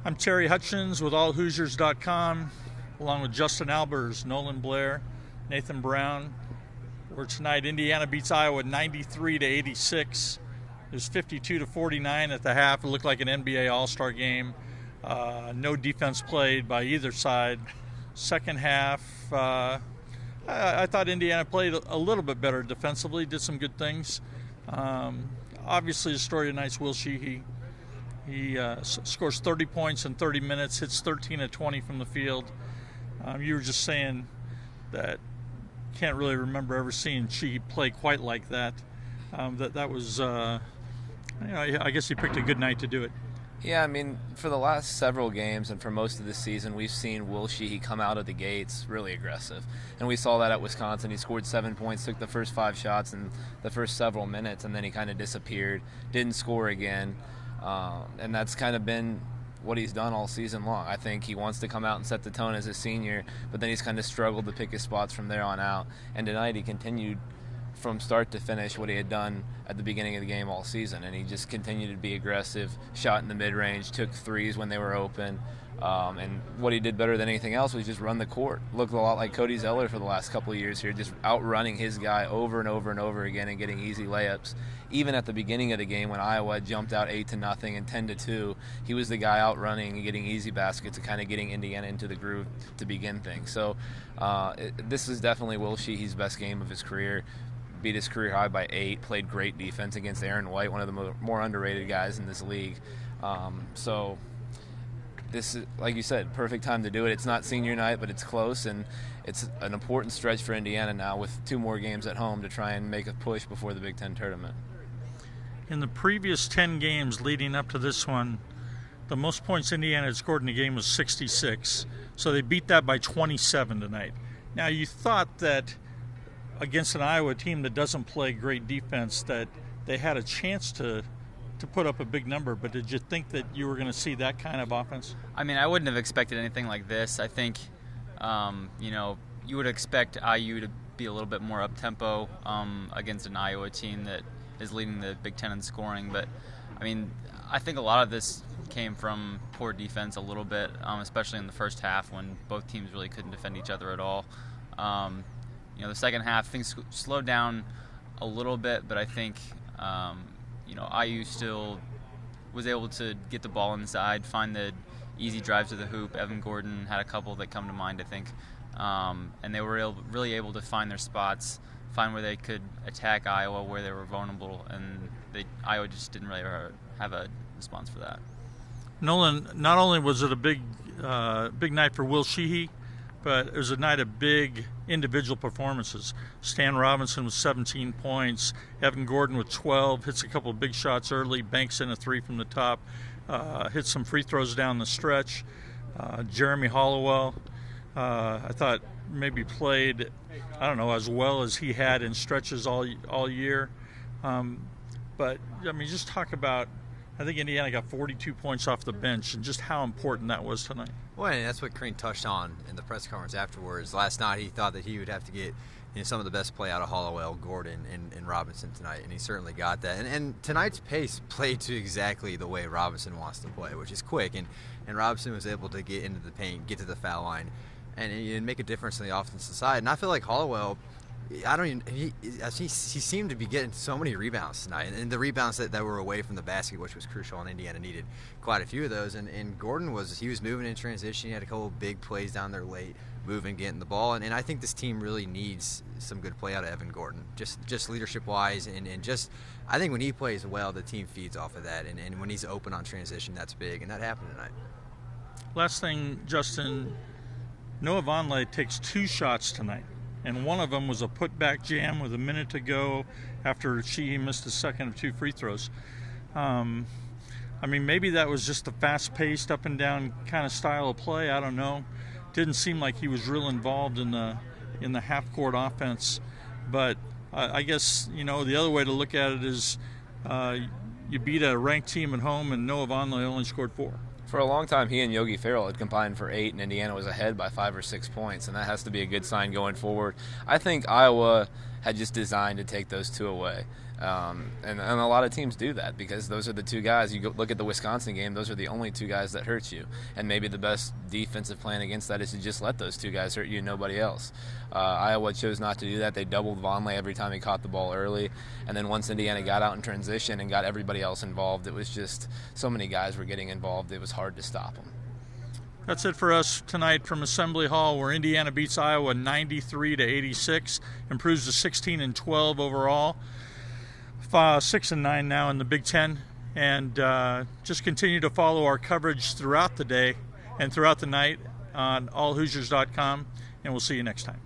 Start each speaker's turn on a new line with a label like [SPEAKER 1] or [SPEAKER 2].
[SPEAKER 1] I'm Terry Hutchins with AllHoosiers.com, along with Justin Albers, Nolan Blair, Nathan Brown. Where tonight Indiana beats Iowa 93-86. It was 52-49 at the half. It looked like an NBA All-Star game. No defense played by either side. Second half, I thought Indiana played a little bit better defensively, did some good things. Obviously, the story of tonight's Will Sheehy. He scores 30 points in 30 minutes, hits 13 of 20 from the field. You were just saying that can't really remember ever seeing Sheehy play quite like that. That was, I guess he picked a good night to do it.
[SPEAKER 2] Yeah, I mean, for the last several games and for most of the season, we've seen Will Sheehy come out of the gates really aggressive. And we saw that at Wisconsin. He scored 7 points, took the first 5 shots in the first several minutes, and then he kind of disappeared, didn't score again. And that's kind of been what he's done all season long. I think he wants to come out and set the tone as a senior, but then he's kind of struggled to pick his spots from there on out. And tonight he continued from start to finish what he had done at the beginning of the game all season, and he just continued to be aggressive, shot in the mid-range, took threes when they were open, and what he did better than anything else was just run the court. Looked a lot like Cody Zeller for the last couple of years here, just outrunning his guy over and over and over again and getting easy layups. Even at the beginning of the game when Iowa jumped out 8-0 and 10-2, he was the guy outrunning and getting easy baskets and kind of getting Indiana into the groove to begin things. So this is definitely Will Sheehy's best game of his career. Beat his career high by 8, played great defense against Aaron White, one of the more underrated guys in this league. So this is, like you said, perfect time to do it. It's not senior night, but it's close, and it's an important stretch for Indiana now with 2 more games at home to try and make a push before the Big Ten tournament.
[SPEAKER 1] In the previous 10 games leading up to this one, the most points Indiana had scored in a game was 66, so they beat that by 27 tonight. Now, you thought that against an Iowa team that doesn't play great defense that they had a chance to put up a big number, but did you think that you were going to see that kind of offense?
[SPEAKER 3] I mean, I wouldn't have expected anything like this. I think, you would expect IU to be a little bit more up-tempo against an Iowa team that is leading the Big Ten in scoring. But, I mean, I think a lot of this came from poor defense a little bit, especially in the first half when both teams really couldn't defend each other at all. The second half, things slowed down a little bit, but I think, IU still was able to get the ball inside, find the easy drives to the hoop. Evan Gordon had a couple that come to mind, I think. And they were really able to find their spots, find where they could attack Iowa, where they were vulnerable, and Iowa just didn't really have a response for that.
[SPEAKER 1] Nolan, not only was it a big night for Will Sheehy, but it was a night of big individual performances. Stan Robinson with 17 points, Evan Gordon with 12, hits a couple of big shots early, banks in a 3 from the top, hits some free throws down the stretch. Jeremy Hollowell, I thought maybe played, as well as he had in stretches all year. But, I mean, just talk about, I think Indiana got 42 points off the bench and just how important that was tonight.
[SPEAKER 4] Well, and that's what Crean touched on in the press conference afterwards. Last night he thought that he would have to get some of the best play out of Hollowell, Gordon, and Robinson tonight, and he certainly got that. And tonight's pace played to exactly the way Robinson wants to play, which is quick. And Robinson was able to get into the paint, get to the foul line, and make a difference on the offensive side. And I feel like Hollowell, he seemed to be getting so many rebounds tonight, and the rebounds that were away from the basket, which was crucial, and Indiana needed quite a few of those. And Gordon was moving in transition. He had a couple of big plays down there late, moving, getting the ball, and I think this team really needs some good play out of Evan Gordon, just leadership wise, and just I think when he plays well, the team feeds off of that, and when he's open on transition, that's big, and that happened tonight.
[SPEAKER 1] Last thing, Justin, Noah Vonleh takes 2 shots tonight. And one of them was a putback jam with a minute to go after Sheehy missed the second of 2 free throws. Maybe that was just a fast-paced, up-and-down kind of style of play. I don't know. Didn't seem like he was real involved in the half-court offense. But I guess, the other way to look at it is you beat a ranked team at home, and Noah Vonleh only scored 4.
[SPEAKER 2] For a long time, he and Yogi Ferrell had combined for 8, and Indiana was ahead by 5 or 6 points, and that has to be a good sign going forward. I think Iowa had just designed to take those 2 away. And a lot of teams do that because those are the two guys. You go look at the Wisconsin game; those are the only two guys that hurt you. And maybe the best defensive plan against that is to just let those two guys hurt you and nobody else. Iowa chose not to do that. They doubled Vonleh every time he caught the ball early, and then once Indiana got out in transition and got everybody else involved, it was just so many guys were getting involved. It was hard to stop them.
[SPEAKER 1] That's it for us tonight from Assembly Hall, where Indiana beats Iowa 93-86, improves to 16-12 overall, 6-9 now in the Big Ten, and just continue to follow our coverage throughout the day and throughout the night on allhoosiers.com, and we'll see you next time.